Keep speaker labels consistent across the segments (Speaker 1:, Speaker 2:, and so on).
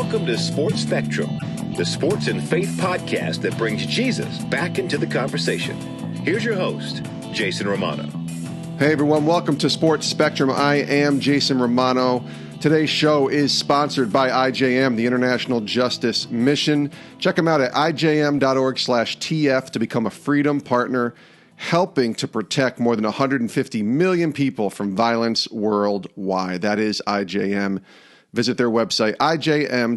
Speaker 1: Welcome to Sports Spectrum, the sports and faith podcast that brings Jesus back into the conversation. Here's your host, Jason Romano.
Speaker 2: Hey everyone, welcome to Sports Spectrum. I am Jason Romano. Today's show is sponsored by IJM, the International Justice Mission. Check them out at ijm.org/TF to become a Freedom Partner, helping to protect more than 150 million people from violence worldwide. That is IJM. Visit their website, ijm.org/TF.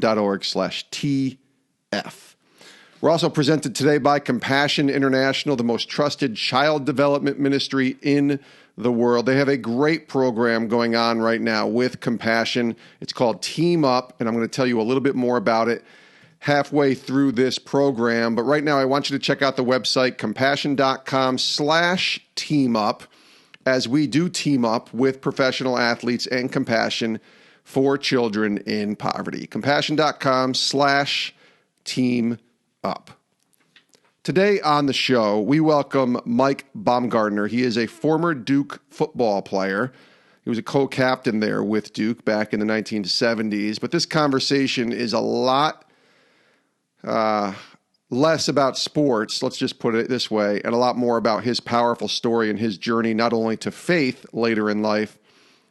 Speaker 2: We're also presented today by Compassion International, the most trusted child development ministry in the world. They have a great program going on right now with Compassion. It's called Team Up, and I'm going to tell you a little bit more about it halfway through this program. But right now, I want you to check out the website, compassion.com/teamup, as we do team up with professional athletes and Compassion for children in poverty. Compassion.com/teamup. Today on the show, we welcome Mike Bomgardner. He is a former Duke football player. He was a co-captain there with Duke back in the 1970s. But this conversation is a lot less about sports, let's just put it this way, and a lot more about his powerful story and his journey, not only to faith later in life,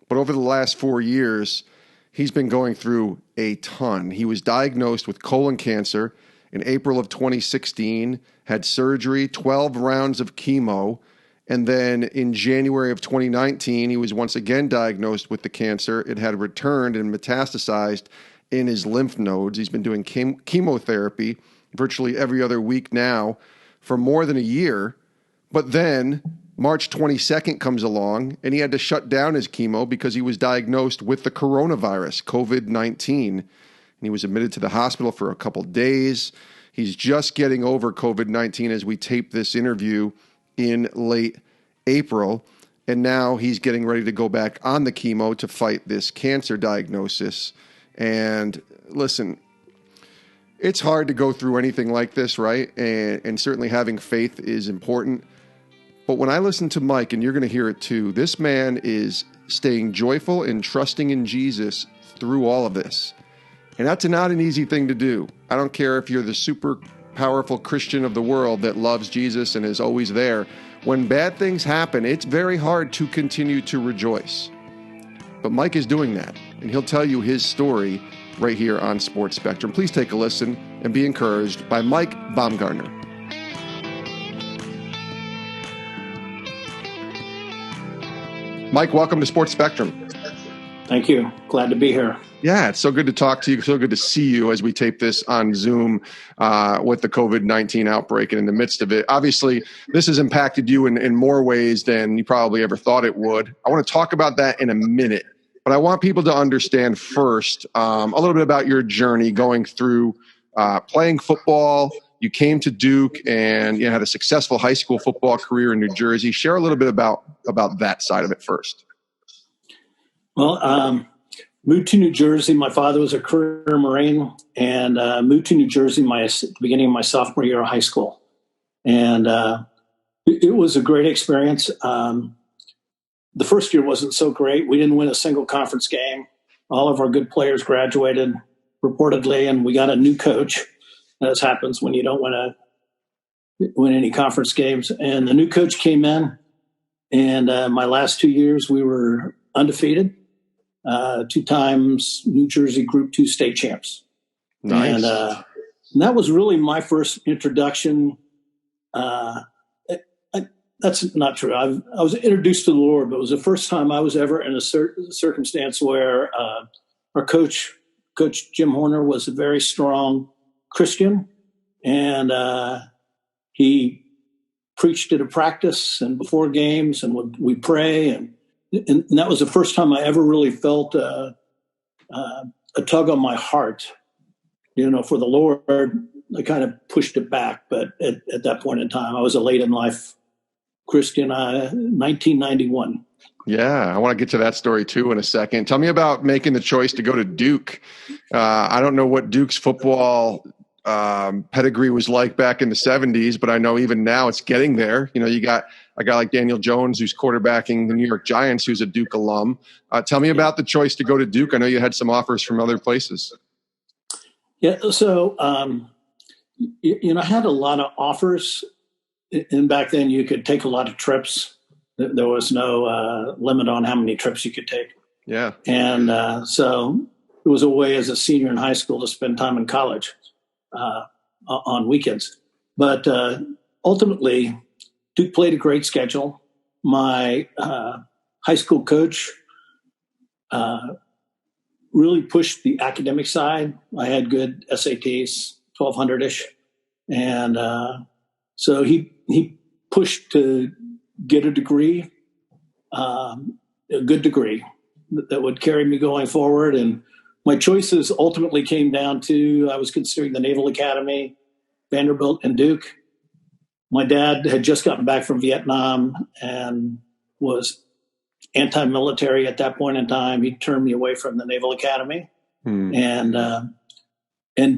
Speaker 2: but over the last 4 years, he's been going through a ton. He was diagnosed with colon cancer in April of 2016, had surgery, 12 rounds of chemo, and then in January of 2019, he was once again diagnosed with the cancer. It had returned and metastasized in his lymph nodes. He's been doing chemotherapy virtually every other week now for more than a year. But then March 22nd comes along, and he had to shut down his chemo because he was diagnosed with the coronavirus, Covid-19. And he was admitted to the hospital for a couple days. He's just getting over COVID-19 as we tape this interview in late April. And now he's getting ready to go back on the chemo to fight this cancer diagnosis. And listen, it's hard to go through anything like this, right? And certainly having faith is important. But when I listen to Mike, and you're going to hear it too, this man is staying joyful and trusting in Jesus through all of this. And that's not an easy thing to do. I don't care if you're the super powerful Christian of the world that loves Jesus and is always there. When bad things happen, it's very hard to continue to rejoice. But Mike is doing that, and he'll tell you his story right here on Sports Spectrum. Please take a listen and be encouraged by Mike Bomgardner. Mike, welcome to Sports Spectrum.
Speaker 3: Thank you. Glad to be here.
Speaker 2: Yeah, it's so good to talk to you. So good to see you as we tape this on Zoom with the COVID-19 outbreak and in the midst of it. Obviously, this has impacted you in more ways than you probably ever thought it would. I want to talk about that in a minute, but I want people to understand first a little bit about your journey going through playing football. You came to Duke and you had a successful high school football career in New Jersey. Share a little bit about that side of it first.
Speaker 3: Well, moved to New Jersey. My father was a career Marine, and moved to New Jersey at the beginning of my sophomore year of high school. And it was a great experience. The first year wasn't so great. We didn't win a single conference game. All of our good players graduated reportedly, and we got a new coach, as happens when you don't win any conference games. And the new coach came in, and my last 2 years we were undefeated. 2 times New Jersey Group 2 state champs.
Speaker 2: Nice.
Speaker 3: And that was really my first introduction. That's not true. I was introduced to the Lord, but it was the first time I was ever in a circumstance where our Coach Jim Horner, was a very strong Christian, and he preached at a practice and before games, and we pray, and that was the first time I ever really felt a tug on my heart, for the Lord. I kind of pushed it back, but at that point in time, I was a late in life Christian, 1991.
Speaker 2: Yeah, I want to get to that story too in a second. Tell me about making the choice to go to Duke. I don't know what Duke's football pedigree was like back in the 70s, but I know even now it's getting there. You got a guy like Daniel Jones, who's quarterbacking the New York Giants, who's a Duke alum. Tell me about the choice to go to Duke. I know you had some offers from other places.
Speaker 3: Yeah. So, I had a lot of offers, and back then you could take a lot of trips. There was no limit on how many trips you could take.
Speaker 2: Yeah.
Speaker 3: And so it was a way as a senior in high school to spend time in college on weekends. But ultimately, Duke played a great schedule. My high school coach really pushed the academic side. I had good SATs, 1200-ish. And so he pushed to get a degree, a good degree that would carry me going forward. And my choices ultimately came down to, I was considering the Naval Academy, Vanderbilt, and Duke. My dad had just gotten back from Vietnam and was anti-military at that point in time. He turned me away from the Naval Academy. And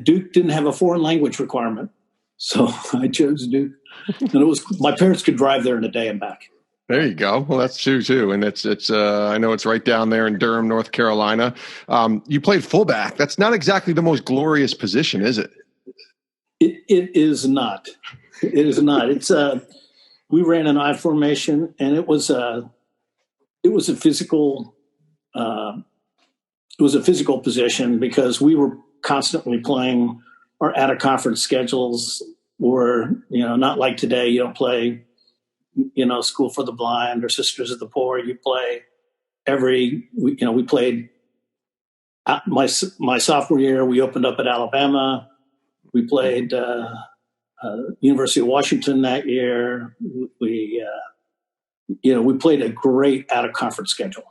Speaker 3: Duke didn't have a foreign language requirement. So I chose Duke. And it was, my parents could drive there in a day and back.
Speaker 2: There you go. Well, that's true too. And it's I know it's right down there in Durham, North Carolina. You played fullback. That's not exactly the most glorious position, is it?
Speaker 3: It is not. It is not. It's we ran an I formation, and it was a physical position because we were constantly playing. Our out of conference schedules were, not like today. You don't play, School for the Blind or Sisters of the Poor. You play we played my sophomore year. We opened up at Alabama. We played University of Washington that year. We played a great out of conference schedule,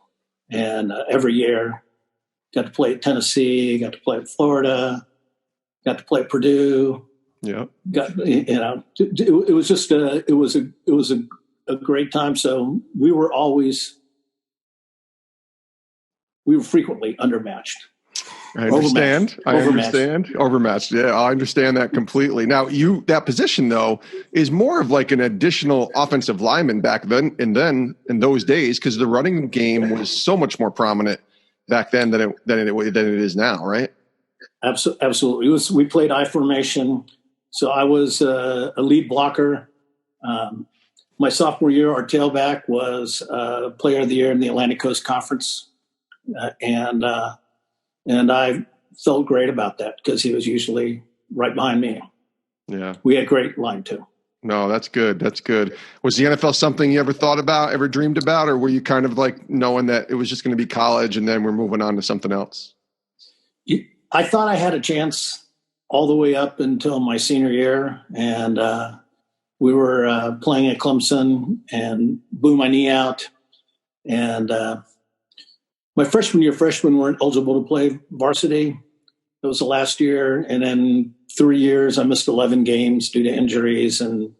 Speaker 3: and every year got to play at Tennessee, got to play at Florida, got to play at Purdue.
Speaker 2: Yeah,
Speaker 3: it was just it was a great time. So we were frequently undermatched.
Speaker 2: I understand. Overmatched. Yeah, I understand that completely. Now, that position though is more of like an additional offensive lineman back then in those days, because the running game was so much more prominent back then than it is now, right?
Speaker 3: Absolutely. We played I formation, so I was a lead blocker. My sophomore year, our tailback was Player of the Year in the Atlantic Coast Conference, and I felt great about that because he was usually right behind me.
Speaker 2: Yeah.
Speaker 3: We had great line too.
Speaker 2: No, that's good. That's good. Was the NFL something you ever thought about, ever dreamed about, or were you kind of like knowing that it was just going to be college and then we're moving on to something else?
Speaker 3: I thought I had a chance all the way up until my senior year. And we were playing at Clemson and blew my knee out. And my freshmen weren't eligible to play varsity. It was the last year. And then 3 years, I missed 11 games due to injuries. And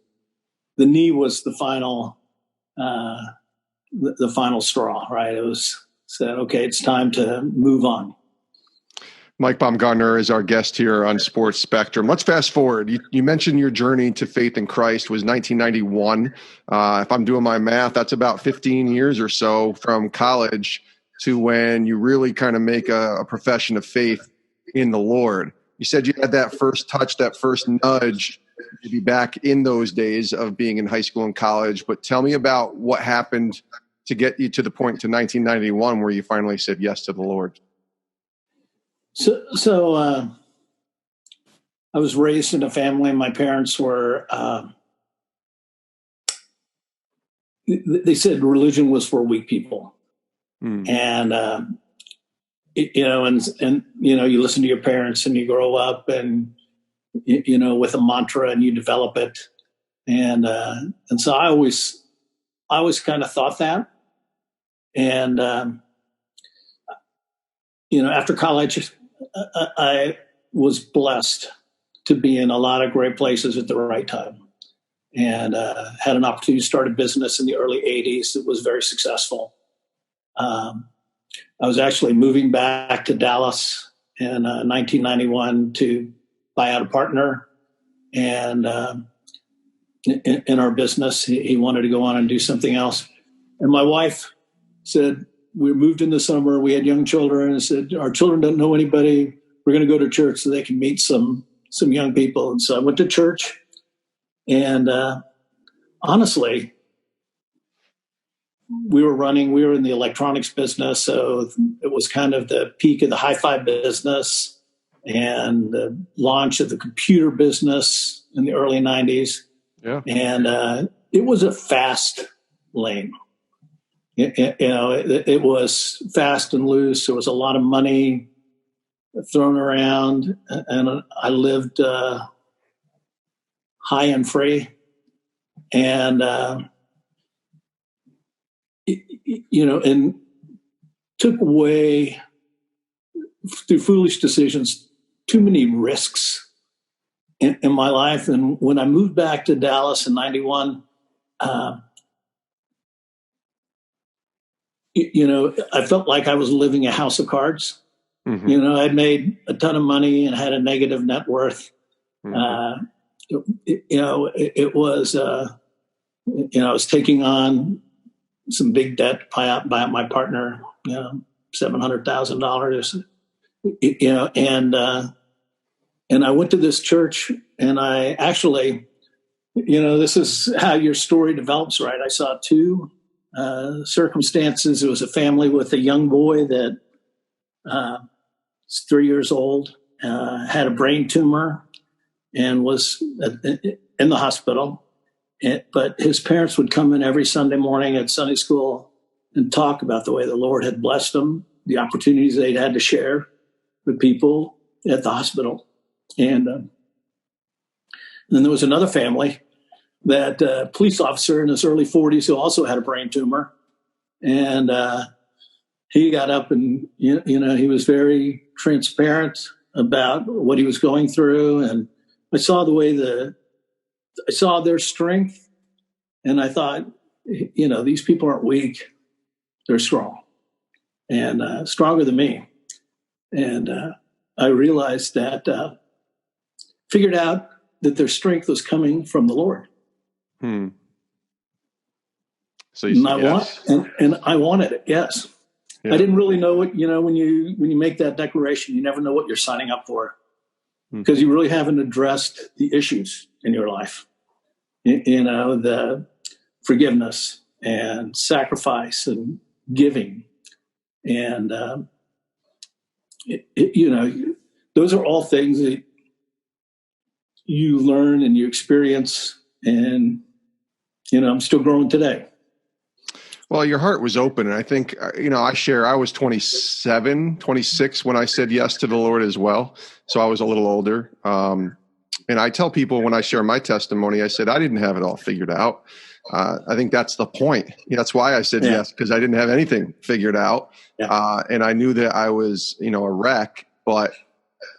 Speaker 3: the knee was the final straw, right? It was said, okay, it's time to move on.
Speaker 2: Mike Bomgardner is our guest here on Sports Spectrum. Let's fast forward. You mentioned your journey to faith in Christ was 1991. If I'm doing my math, that's about 15 years or so from college to when you really kind of make a profession of faith in the Lord. You said you had that first touch, that first nudge to be back in those days of being in high school and college. But tell me about what happened to get you to the point to 1991 where you finally said yes to the Lord.
Speaker 3: So I was raised in a family. My parents were, they said religion was for weak people. And, you listen to your parents and you grow up and, with a mantra and you develop it. And so I always kind of thought that. And, after college, I was blessed to be in a lot of great places at the right time, and had an opportunity to start a business in the early 80s that was very successful. I was actually moving back to Dallas in 1991 to buy out a partner, and in our business, he wanted to go on and do something else. And my wife said, we moved in the summer, we had young children, and said, our children don't know anybody. we're going to go to church so they can meet some young people. And so I went to church, and honestly, we were in the electronics business. So it was kind of the peak of the hi-fi business and the launch of the computer business in the early 90s.
Speaker 2: Yeah.
Speaker 3: And it was a fast lane. It was fast and loose. There was a lot of money thrown around, and I lived high and free. And, and took away, through foolish decisions, too many risks in my life. And when I moved back to Dallas in 91, I felt like I was living a house of cards. Mm-hmm. I'd made a ton of money and had a negative net worth. Mm-hmm. It was, I was taking on some big debt to buy out my partner, $700,000, and I went to this church, and I actually, this is how your story develops, right? I saw two circumstances. It was a family with a young boy that was 3 years old, had a brain tumor, and was in the hospital. But his parents would come in every Sunday morning at Sunday school and talk about the way the Lord had blessed them, the opportunities they'd had to share with people at the hospital. And then there was another family that police officer in his early 40s who also had a brain tumor. And he got up and, he was very transparent about what he was going through. And I saw I saw their strength, and I thought, these people aren't weak. They're strong, and stronger than me. And I realized that, figured out that their strength was coming from the Lord.
Speaker 2: So you said yes.
Speaker 3: And I wanted it. Yes. Yeah. I didn't really know what, when you make that declaration, you never know what you're signing up for, because you really haven't addressed the issues in your life. The forgiveness and sacrifice and giving. And, those are all things that you learn and you experience. And, I'm still growing today.
Speaker 2: Well, your heart was open. And I think, I was 26 when I said yes to the Lord as well. So I was a little older. And I tell people when I share my testimony, I said, I didn't have it all figured out. I think that's the point. That's why I said yes, because I didn't have anything figured out. Yeah. And I knew that I was, a wreck, but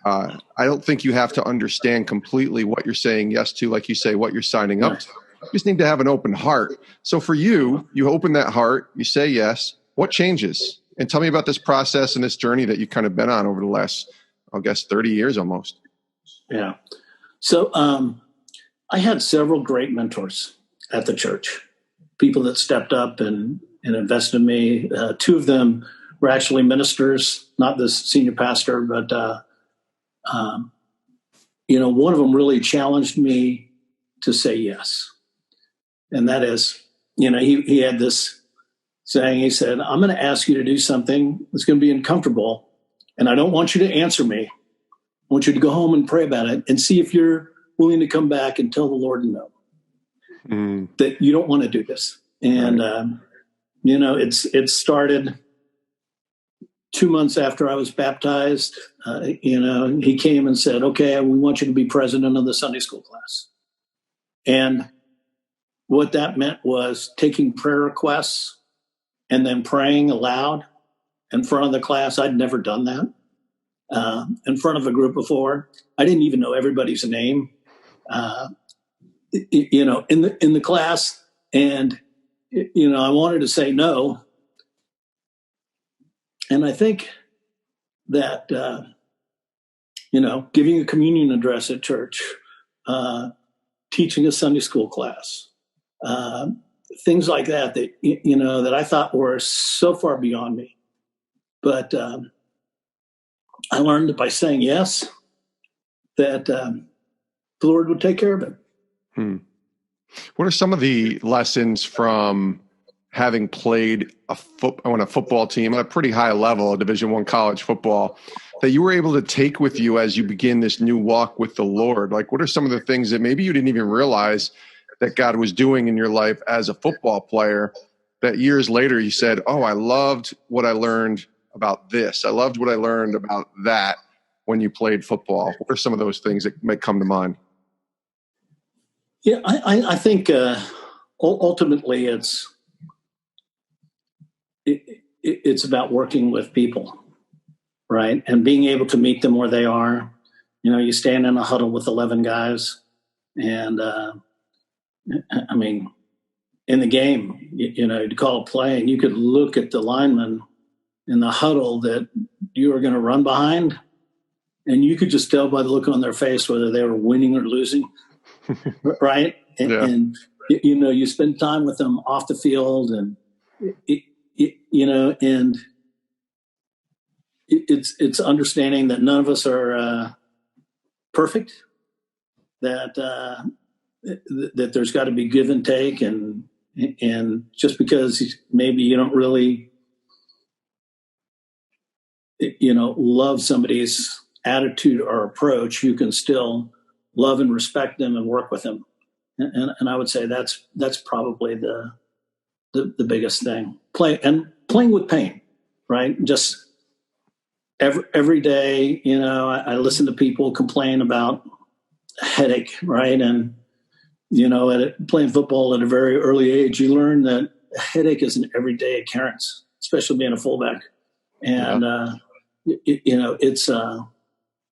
Speaker 2: I don't think you have to understand completely what you're saying yes to, like you say, what you're signing up to. You just need to have an open heart. So for you, you open that heart, you say yes. What changes? And tell me about this process and this journey that you've kind of been on over the last, 30 years almost.
Speaker 3: Yeah. So I had several great mentors at the church, people that stepped up and invested in me. Two of them were actually ministers, not the senior pastor, but, one of them really challenged me to say yes. And that is, he had this saying, he said, I'm going to ask you to do something that's going to be uncomfortable, and I don't want you to answer me. I want you to go home and pray about it and see if you're willing to come back and tell the Lord no, that you don't want to do this. And, it started 2 months after I was baptized. He came and said, okay, we want you to be president of the Sunday school class. And what that meant was taking prayer requests and then praying aloud in front of the class. I'd never done that in front of a group before. I didn't even know everybody's name, in the class. And, I wanted to say no. And I think that, giving a communion address at church, teaching a Sunday school class, things like that, that I thought were so far beyond me. But I learned that by saying yes, that the Lord would take care of it.
Speaker 2: What are some of the lessons from having played on a football team at a pretty high level, Division I college football, that you were able to take with you as you begin this new walk with the Lord? Like, what are some of the things that maybe you didn't even realize that God was doing in your life as a football player, that years later you said, oh, I loved what I learned about this. I loved what I learned about that when you played football. What are some of those things that might come to mind?
Speaker 3: Yeah, I think ultimately it's about working with people, right? And being able to meet them where they are. You know, you stand in a huddle with 11 guys, and I mean, in the game, you know, to call a play, and you could look at the lineman in the huddle that you were going to run behind, and you could just tell by the look on their face whether they were winning or losing, right? And you know, you spend time with them off the field, and you know, and it's understanding that none of us are perfect, that there's got to be give and take, and just because maybe you don't really, you know, love somebody's attitude or approach, you can still love and respect them and work with them. And I would say that's probably the biggest thing. Playing with pain, right? Just every day, you know, I listen to people complain about a headache, right? And you know, playing football at a very early age, you learn that a headache is an everyday occurrence, especially being a fullback. And you know, it's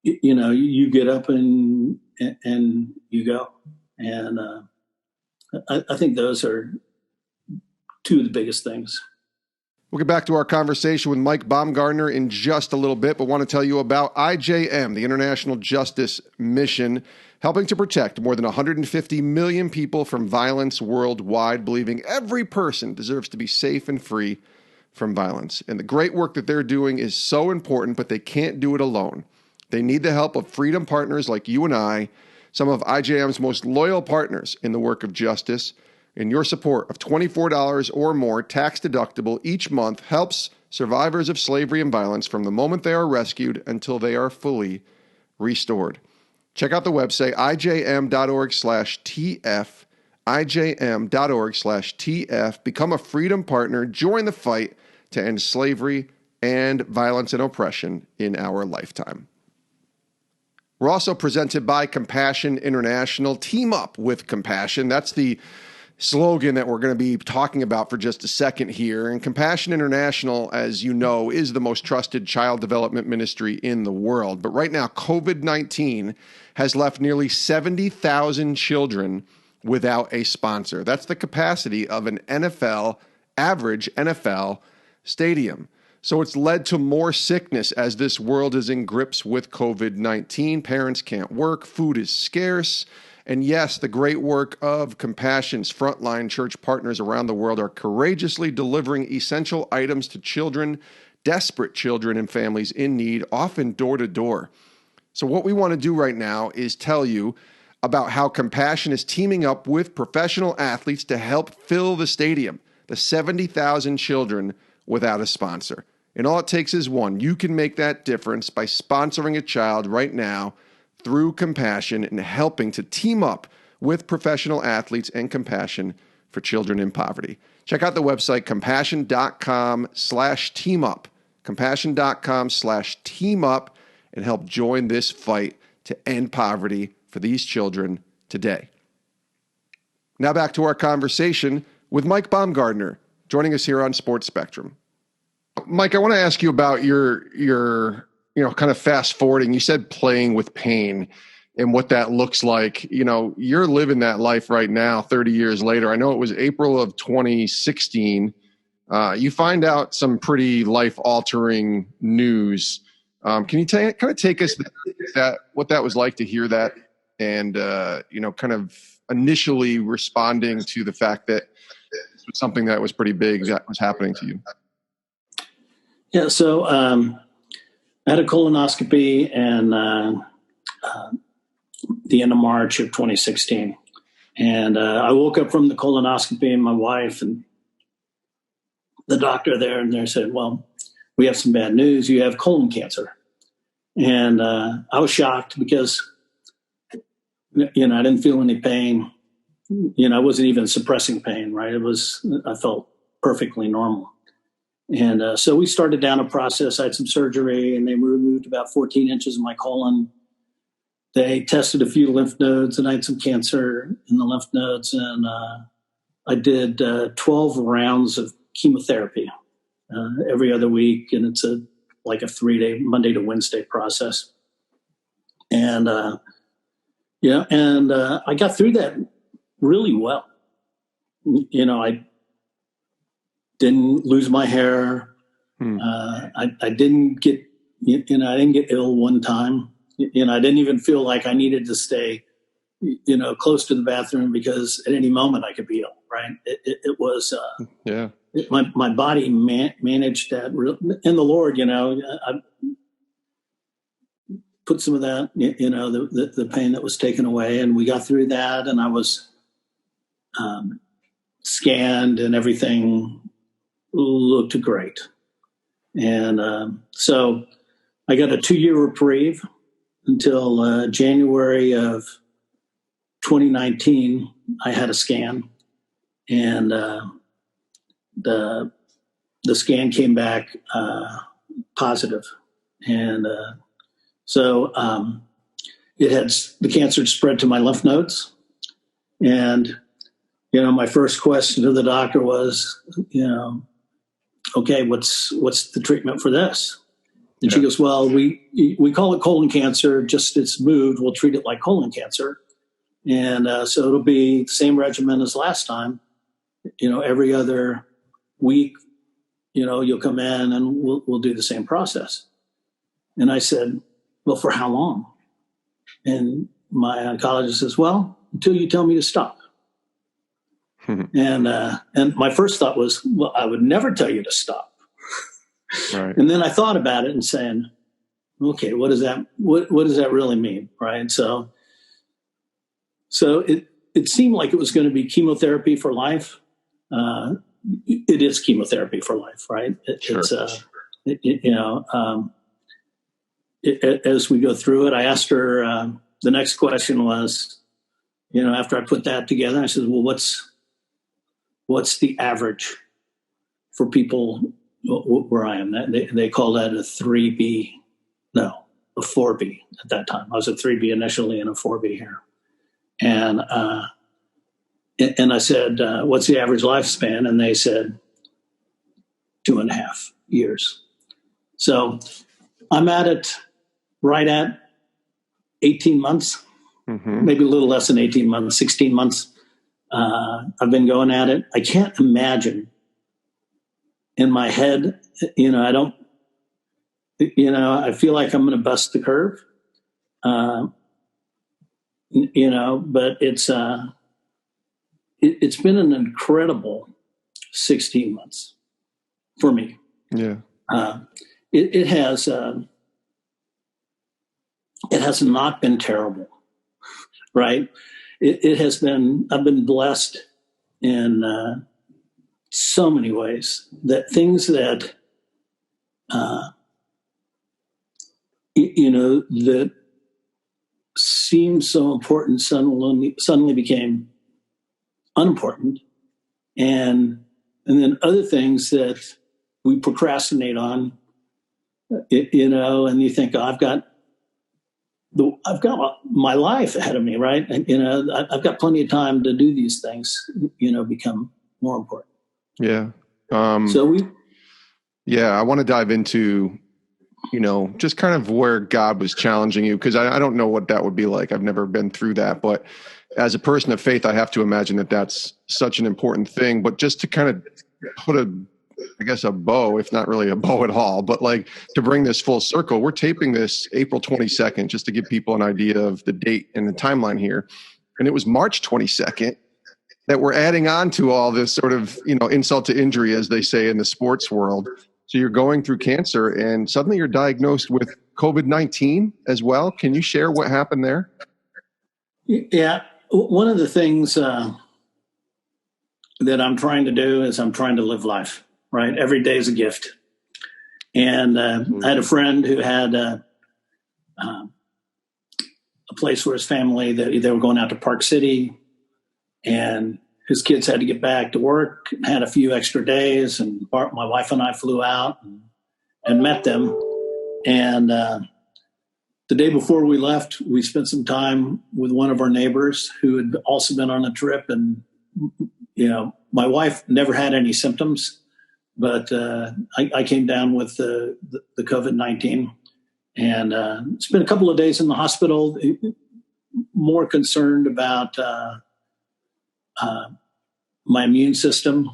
Speaker 3: you know, you get up and you go. And I think those are two of the biggest things.
Speaker 2: We'll get back to our conversation with Mike Bomgardner in just a little bit, but want to tell you about IJM, the International Justice Mission, helping to protect more than 150 million people from violence worldwide, believing every person deserves to be safe and free from violence. And the great work that they're doing is so important, but they can't do it alone. They need the help of freedom partners like you and I, some of IJM's most loyal partners in the work of justice. And your support of $24 or more, tax deductible, each month helps survivors of slavery and violence from the moment they are rescued until they are fully restored. Check out the website, ijm.org/TF, ijm.org/TF. Become a freedom partner. Join the fight to end slavery and violence and oppression in our lifetime. We're also presented by Compassion International. Team up with Compassion. That's the slogan that we're going to be talking about for just a second here. And Compassion International, as you know, is the most trusted child development ministry in the world. But right now, COVID-19 has left nearly 70,000 children without a sponsor. That's the capacity of an average NFL stadium. So it's led to more sickness as this world is in grips with COVID-19. Parents can't work, food is scarce. And yes, the great work of Compassion's frontline church partners around the world are courageously delivering essential items to children, desperate children and families in need, often door to door. So what we want to do right now is tell you about how Compassion is teaming up with professional athletes to help fill the stadium, the 70,000 children without a sponsor. And all it takes is one. You can make that difference by sponsoring a child right now through Compassion and helping to team up with professional athletes and Compassion for children in poverty. Check out the website, compassion.com/teamup, compassion.com/teamup, and help join this fight to end poverty for these children today. Now back to our conversation with Mike Bomgardner, joining us here on Sports Spectrum. Mike, I want to ask you about your kind of fast forwarding. You said playing with pain and what that looks like. You know, you're living that life right now, 30 years later. I know it was April of 2016. You find out some pretty life-altering news. Can you kind of take us what that was like to hear that, and kind of initially responding to the fact that this was something that was pretty big that was happening to you?
Speaker 3: Yeah. So I had a colonoscopy and the end of March of 2016. And I woke up from the colonoscopy, and my wife and the doctor there, and they said, well, we have some bad news. You have colon cancer. And I was shocked because, I didn't feel any pain. I wasn't even suppressing pain, right? I felt perfectly normal. And so we started down a process. I had some surgery, and they removed about 14 inches of my colon. They tested a few lymph nodes, and I had some cancer in the lymph nodes. And I did 12 rounds of chemotherapy every other week. And it's like a 3-day, Monday to Wednesday process. And, I got through that really well. I didn't lose my hair. I didn't get, I didn't get ill one time. I didn't even feel like I needed to stay, close to the bathroom because at any moment I could be ill. Right? It was, my body managed that. And the Lord, I put some of that, the pain that was taken away, and we got through that. And I was scanned, and everything looked great. And so I got a 2-year reprieve until January of 2019. I had a scan, and the scan came back positive. And so the cancer had spread to my lymph nodes. And, my first question to the doctor was, okay, what's the treatment for this? And she goes, well, we call it colon cancer, just it's moved. We'll treat it like colon cancer. And so it'll be the same regimen as last time. Every other week, you'll come in and we'll do the same process. And I said, well, for how long? And my oncologist says, well, until you tell me to stop. And my first thought was, well, I would never tell you to stop.
Speaker 2: Right.
Speaker 3: And then I thought about it and saying, okay, what does that really mean? Right. So it seemed like it was going to be chemotherapy for life. It is chemotherapy for life, right?
Speaker 2: Sure.
Speaker 3: It's, as we go through it, I asked her, the next question was, after I put that together, I said, well, what's the average for people where I am? They call that a 4B at that time. I was a 3B initially and a 4B here. And I said, what's the average lifespan? And they said 2.5 years. So I'm at it right at 18 months, maybe a little less than 18 months, 16 months. I've been going at it. I can't imagine in my head, I feel like I'm going to bust the curve. But it's been an incredible 16 months for me.
Speaker 2: Yeah.
Speaker 3: It has not been terrible, right? It has been, I've been blessed in so many ways that things that, that seemed so important suddenly became unimportant. And then other things that we procrastinate on, and you think, oh, I've got my life ahead of me, right? And, I've got plenty of time to do these things, become more important.
Speaker 2: Yeah.
Speaker 3: I
Speaker 2: want to dive into, just kind of where God was challenging you, because I don't know what that would be like. I've never been through that, but as a person of faith, I have to imagine that that's such an important thing. But just to kind of put a bow, if not really a bow at all, but like to bring this full circle, we're taping this April 22nd, just to give people an idea of the date and the timeline here. And it was March 22nd that we're adding on to all this sort of, insult to injury, as they say in the sports world. So you're going through cancer and suddenly you're diagnosed with COVID-19 as well. Can you share what happened there?
Speaker 3: Yeah. One of the things that I'm trying to do is I'm trying to live life, right? Every day is a gift. And I had a friend who had a place where his family, they were going out to Park City, and his kids had to get back to work, had a few extra days, and my wife and I flew out and met them. And the day before we left, we spent some time with one of our neighbors who had also been on a trip. And, my wife never had any symptoms, but I came down with the COVID-19 and spent a couple of days in the hospital, more concerned about my immune system.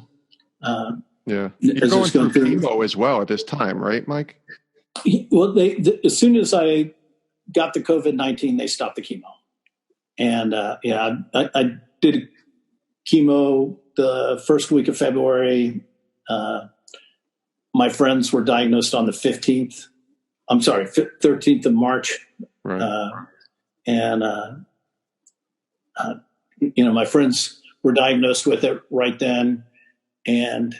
Speaker 2: You're going through chemo as well at this time, right, Mike?
Speaker 3: Well, as soon as I got the COVID-19, they stopped the chemo. And I did chemo the first week of February. My friends were diagnosed on the 13th of March. Right. My friends were diagnosed with it right then. And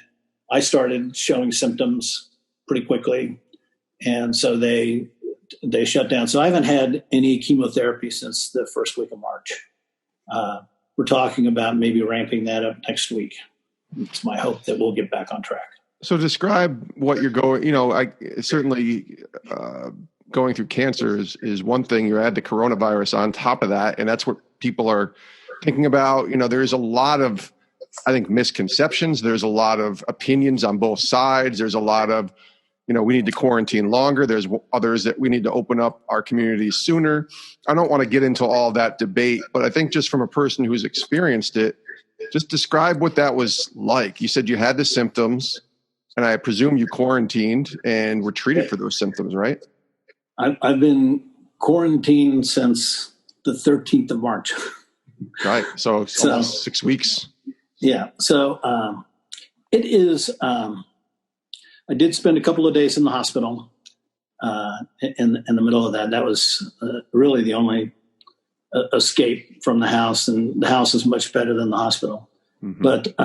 Speaker 3: I started showing symptoms pretty quickly. And so they shut down. So I haven't had any chemotherapy since the first week of March. We're talking about maybe ramping that up next week. It's my hope that we'll get back on track.
Speaker 2: So describe what you're going, certainly going through cancer is one thing. You add the coronavirus on top of that, and that's what people are thinking about. There's a lot of, I think, misconceptions. There's a lot of opinions on both sides. There's a lot of, we need to quarantine longer. There's others that we need to open up our communities sooner. I don't want to get into all that debate, but I think just from a person who's experienced it, just describe what that was like. You said you had the symptoms, and I presume you quarantined and were treated for those symptoms, right?
Speaker 3: I've been quarantined since the 13th of March.
Speaker 2: Right. So almost 6 weeks.
Speaker 3: Yeah. So it is... I did spend a couple of days in the hospital in the middle of that. That was really the only escape from the house, and the house is much better than the hospital. Mm-hmm. But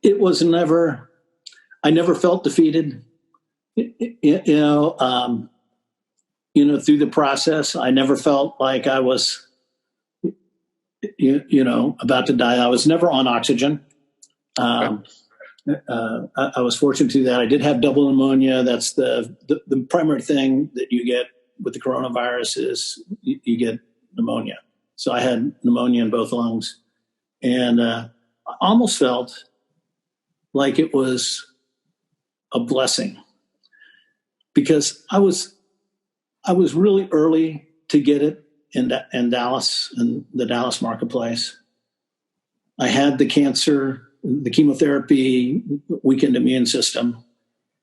Speaker 3: it was never, I never felt defeated. Through the process, I never felt like I was about to die. I was never on oxygen. I was fortunate to that. I did have double pneumonia. That's the primary thing that you get with the coronavirus is you get pneumonia. So I had pneumonia in both lungs, and I almost felt like it was a blessing because I was really early to get it in Dallas, in the Dallas marketplace. I had the cancer, the chemotherapy, weakened immune system,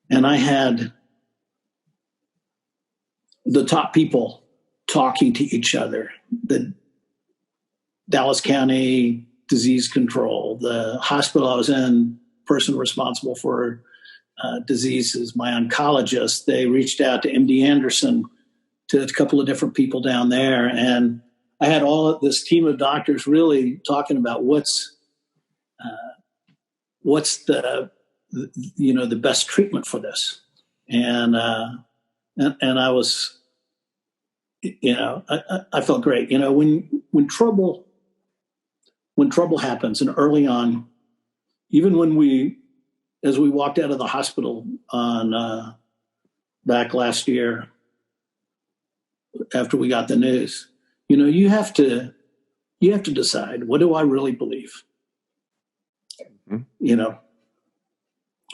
Speaker 3: and I had the top people talking to each other. The Dallas County Disease Control, the hospital I was in, person responsible for diseases, my oncologist, they reached out to MD Anderson, to a couple of different people down there. And I had all of this team of doctors really talking about what's the best treatment for this. And I was, I felt great. When trouble happens, and early on, even as we walked out of the hospital on back last year, after we got the news, you have to decide, what do I really believe? Mm-hmm.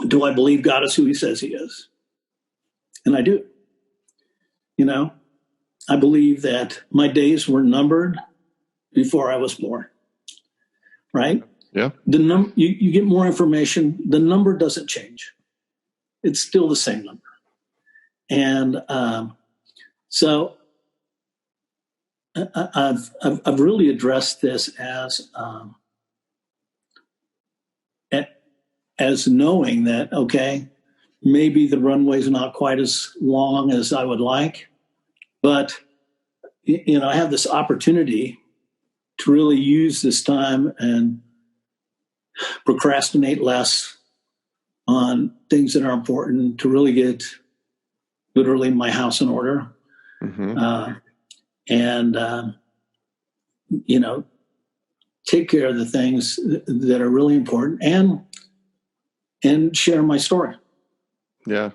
Speaker 3: Do I believe God is who he says he is? And I do. I believe that my days were numbered before I was born. Right?
Speaker 2: Yeah.
Speaker 3: You get more information. The number doesn't change. It's still the same number. And so I've really addressed this as as knowing that, okay, maybe the runway's not quite as long as I would like, but, I have this opportunity to really use this time and procrastinate less on things that are important, to really get literally my house in order. And take care of the things that are really important, and share my story.
Speaker 2: Yeah.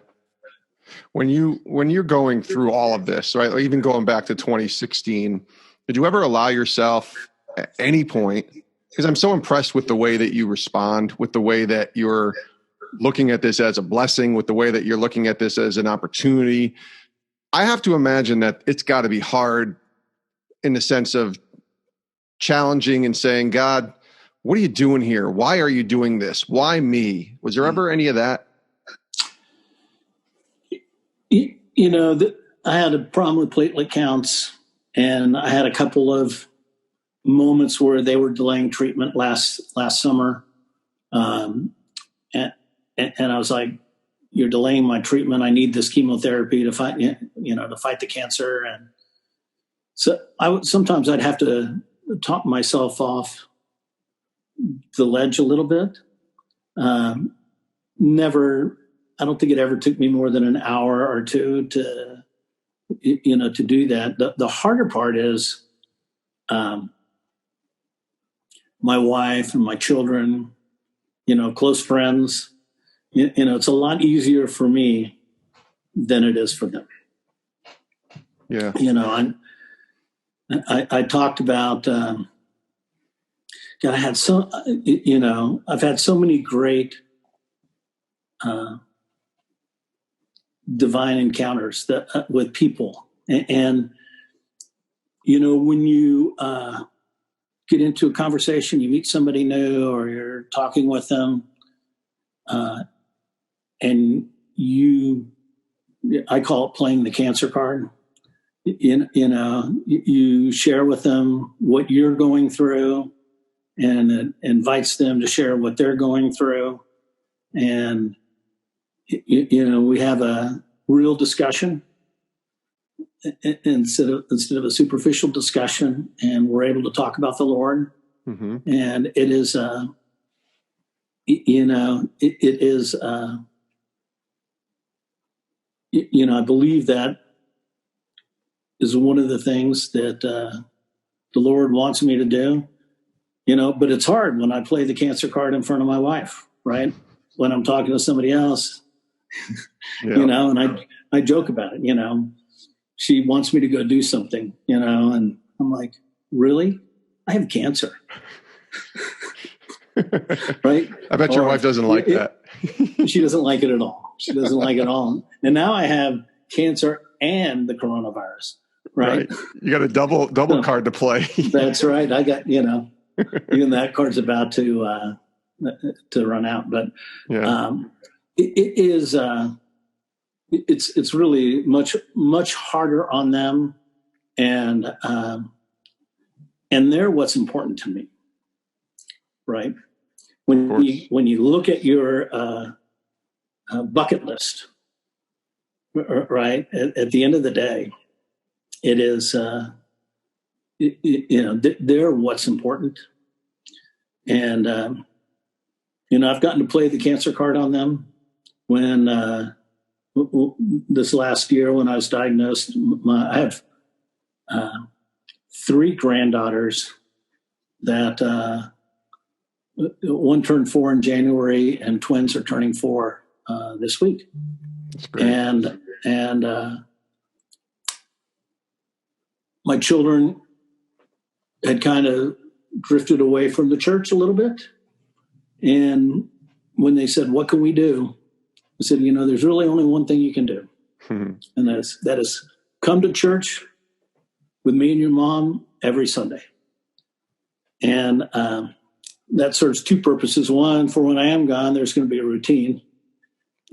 Speaker 2: When you're going through all of this, right? Even going back to 2016, did you ever allow yourself at any point, because I'm so impressed with the way that you respond, with the way that you're looking at this as a blessing, with the way that you're looking at this as an opportunity. I have to imagine that it's got to be hard in the sense of challenging and saying, God, what are you doing here? Why are you doing this? Why me? Was there ever any of that?
Speaker 3: I had a problem with platelet counts, and I had a couple of moments where they were delaying treatment last summer. And I was like, you're delaying my treatment. I need this chemotherapy to fight the cancer. And so sometimes I'd have to talk myself off the ledge a little bit. I don't think it ever took me more than an hour or two to do that. The harder part is my wife and my children, close friends. It's a lot easier for me than it is for them.
Speaker 2: Yeah.
Speaker 3: I talked about, God, I've had so many great divine encounters with people. And when you get into a conversation, you meet somebody new, or you're talking with them, and I call it playing the cancer card. You share with them what you're going through, and it invites them to share what they're going through. And, we have a real discussion instead of a superficial discussion, and we're able to talk about the Lord.
Speaker 2: Mm-hmm.
Speaker 3: And it is, it is, I believe that is one of the things that the Lord wants me to do, but it's hard when I play the cancer card in front of my wife, right? When I'm talking to somebody else,
Speaker 2: yeah.
Speaker 3: And I joke about it, she wants me to go do something, and I'm like, really? I have cancer. Right?
Speaker 2: I bet your wife doesn't like that.
Speaker 3: She doesn't like it at all. She doesn't like it at all. And now I have cancer and the coronavirus, right?
Speaker 2: You got a double card to play.
Speaker 3: That's right. I got, even that card's about to run out, but it is, it's really much harder on them. And they're what's important to me, right? When you look at your bucket list, right, at the end of the day, it is, they're what's important. And, I've gotten to play the cancer card on them. When this last year, when I was diagnosed, I have 3 granddaughters that one turned 4 in January, and twins are turning 4 this week.
Speaker 2: That's great.
Speaker 3: And my children had kind of drifted away from the church a little bit. And when they said, what can we do? I said, there's really only one thing you can do. Mm-hmm. And that is come to church with me and your mom every Sunday. And that serves 2 purposes. One, for when I am gone, there's going to be a routine.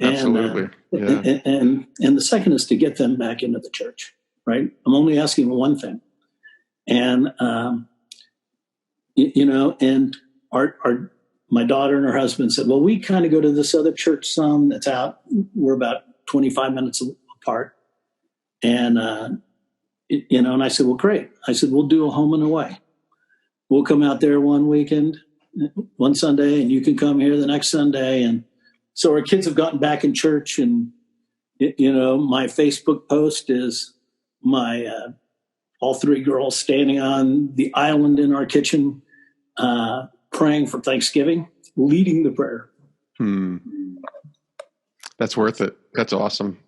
Speaker 2: Absolutely.
Speaker 3: And the second is to get them back into the church, right? I'm only asking one thing. And, and our my daughter and her husband said, well, we kind of go to this other church some that's out. We're about 25 minutes apart. And, and I said, well, great. I said, we'll do a home and away. We'll come out there one weekend, one Sunday, and you can come here the next Sunday. And so our kids have gotten back in church, and, my Facebook post is my all three girls standing on the island in our kitchen, praying for Thanksgiving, leading the prayer.
Speaker 2: That's worth it. That's awesome.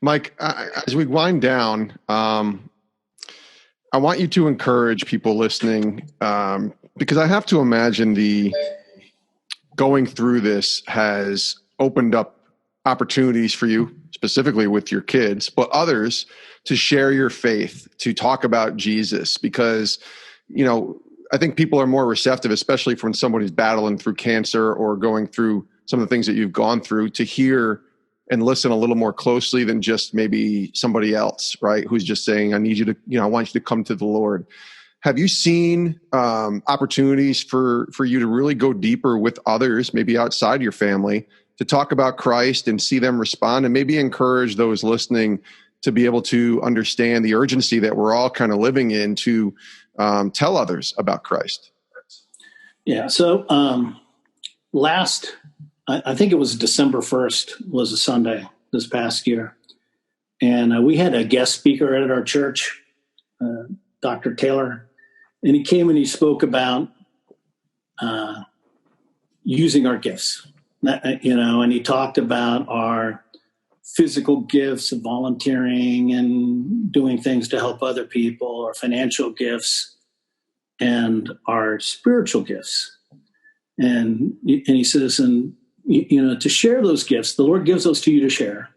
Speaker 2: Mike, as we wind down, I want you to encourage people listening, because I have to imagine going through this has opened up opportunities for you, specifically with your kids, but others to share your faith, to talk about Jesus, because, I think people are more receptive, especially when somebody's battling through cancer or going through some of the things that you've gone through, to hear and listen a little more closely than just maybe somebody else, right? Who's just saying, I need you to, I want you to come to the Lord. Have you seen opportunities for you to really go deeper with others, maybe outside your family, to talk about Christ and see them respond, and maybe encourage those listening to be able to understand the urgency that we're all kind of living in to tell others about Christ?
Speaker 3: Yeah. So I think it was December 1st was a Sunday this past year. And we had a guest speaker at our church, Dr. Taylor, and he came and he spoke about using our gifts, and he talked about our physical gifts of volunteering and doing things to help other people, our financial gifts, and our spiritual gifts. And he says, to share those gifts, the Lord gives those to you to share.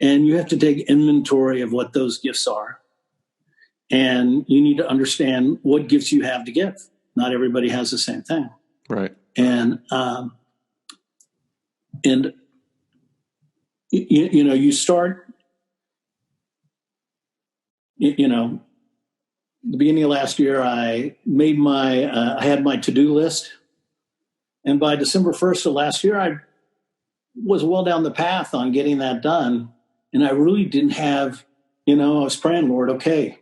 Speaker 3: And you have to take inventory of what those gifts are. And you need to understand what gifts you have to give. Not everybody has the same thing.
Speaker 2: Right.
Speaker 3: And you start, the beginning of last year, I made I had my to-do list. And by December 1st of last year, I was well down the path on getting that done. And I really didn't have, I was praying, Lord, okay,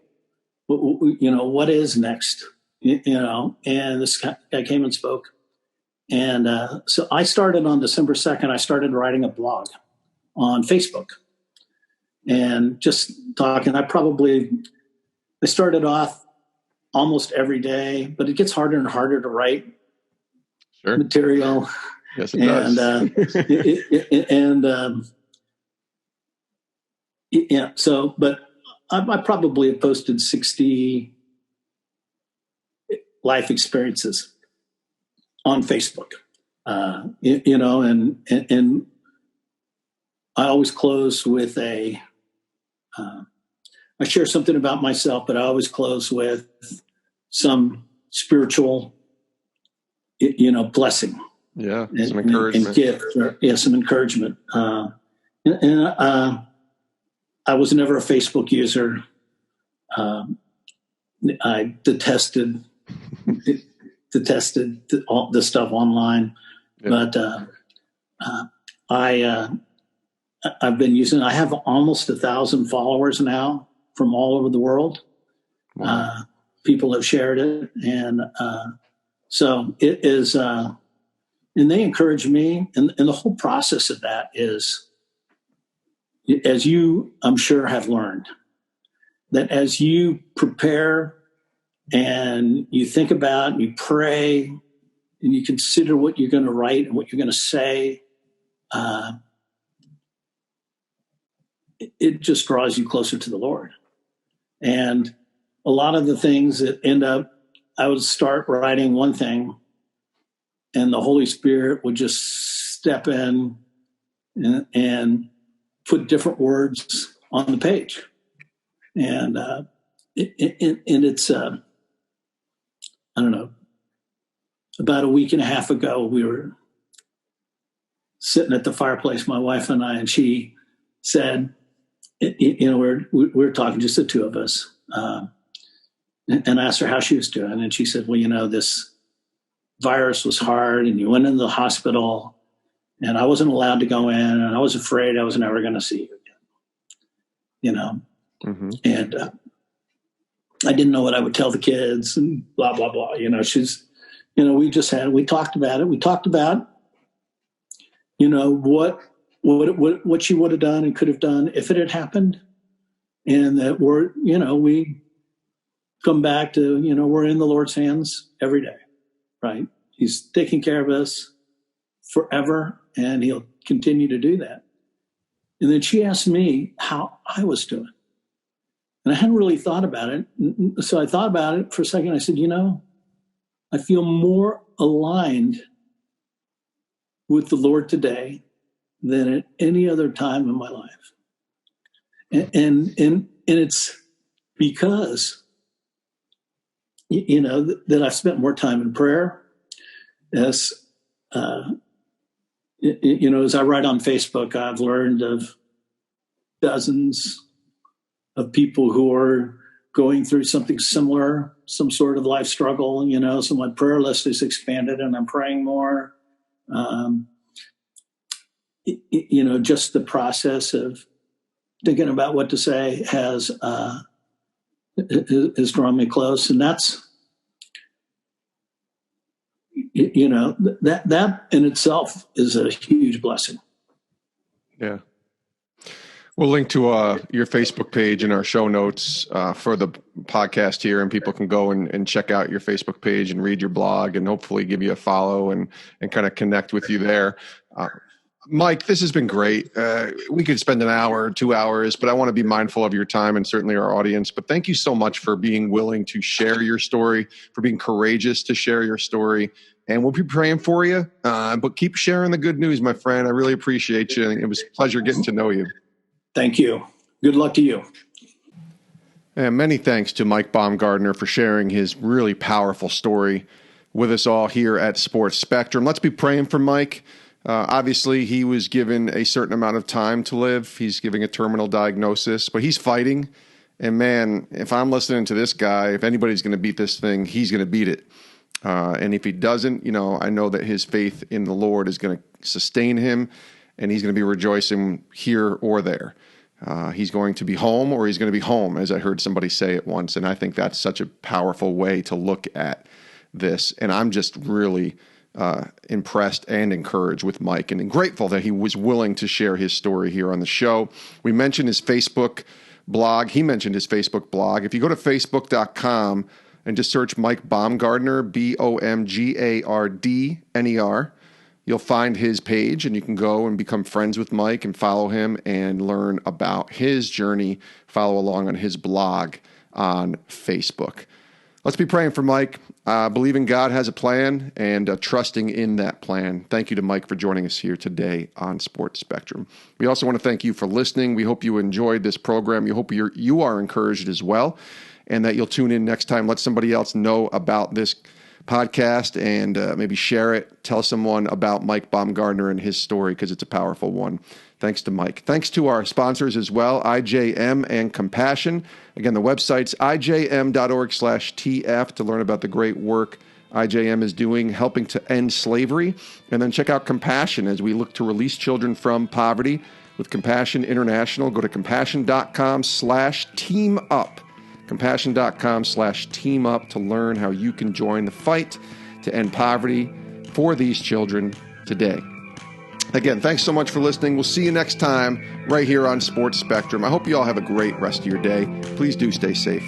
Speaker 3: what is next? And this guy came and spoke. And so I started on December 2nd, I started writing a blog on Facebook and just talking. I started off almost every day, but it gets harder and harder to write material.
Speaker 2: Yes, it does.
Speaker 3: But I probably have posted 60 life experiences on Facebook, and I always close with I share something about myself, but I always close with some spiritual, blessing.
Speaker 2: Yeah, some encouragement.
Speaker 3: And gift, some encouragement. I was never a Facebook user. I detested all the stuff online, but I've been using. I have almost 1,000 followers now from all over the world. Wow. People have shared it, and so it is. And they encourage me, and the whole process of that is, as you, I'm sure, have learned, that as you prepare and you think about, and you pray, and you consider what you're going to write and what you're going to say, it just draws you closer to the Lord. And a lot of the things that I would start writing one thing, and the Holy Spirit would just step in and put different words on the page. And it's, I don't know, about a week and a half ago, we were sitting at the fireplace, my wife and I, and she said, we're talking, just the two of us, and I asked her how she was doing. And she said, well, this virus was hard, and you went into the hospital, and I wasn't allowed to go in, and I was afraid I was never going to see you again, and I didn't know what I would tell the kids, and blah, blah, blah. We talked about it. We talked about, what she would have done and could have done if it had happened. And that we come back to, we're in the Lord's hands every day, right? He's taking care of us forever, and he'll continue to do that. And then she asked me how I was doing. And I hadn't really thought about it. So I thought about it for a second. I said, I feel more aligned with the Lord today than at any other time in my life. And it's because, that I've spent more time in prayer. As, as I write on Facebook, I've learned of dozens of people who are going through something similar, some sort of life struggle, so my prayer list is expanded and I'm praying more. Just the process of thinking about what to say has drawn me close. And that's, that in itself is a huge blessing.
Speaker 2: Yeah. We'll link to your Facebook page in our show notes for the podcast here, and people can go and check out your Facebook page and read your blog and hopefully give you a follow and kind of connect with you there. Mike, this has been great. We could spend an hour, 2 hours, but I want to be mindful of your time and certainly our audience. But thank you so much for being willing to share your story, for being courageous to share your story. And we'll be praying for you, but keep sharing the good news, my friend. I really appreciate you. It was a pleasure getting to know you. Thank you. Good luck to you. And many thanks to Mike Bomgardner for sharing his really powerful story with us all here at Sports Spectrum. Let's be praying for Mike. Obviously, he was given a certain amount of time to live. He's giving a terminal diagnosis, but he's fighting. And man, if I'm listening to this guy, if anybody's going to beat this thing, he's going to beat it. And if he doesn't, I know that his faith in the Lord is going to sustain him, and he's going to be rejoicing here or there. He's going to be home, or he's going to be home, as I heard somebody say it once. And I think that's such a powerful way to look at this. And I'm just really impressed and encouraged with Mike, and grateful that he was willing to share his story here on the show. We mentioned his Facebook blog. He mentioned his Facebook blog. If you go to facebook.com and just search Mike Bomgardner, Bomgardner, you'll find his page, and you can go and become friends with Mike and follow him and learn about his journey, follow along on his blog on Facebook. Let's be praying for Mike, believing God has a plan, and trusting in that plan. Thank you to Mike for joining us here today on Sports Spectrum. We also want to thank you for listening. We hope you enjoyed this program. We hope you are encouraged as well, and that you'll tune in next time. Let somebody else know about this podcast and maybe share it. Tell someone about Mike Bomgardner and his story, because it's a powerful one. Thanks to Mike. Thanks to our sponsors as well, IJM and Compassion. Again, the website's ijm.org/TF to learn about the great work IJM is doing, helping to end slavery. And then check out Compassion as we look to release children from poverty with Compassion International. Go to compassion.com/teamup. Compassion.com/teamup to learn how you can join the fight to end poverty for these children today. Again, thanks so much for listening. We'll see you next time right here on Sports Spectrum. I hope you all have a great rest of your day. Please do stay safe.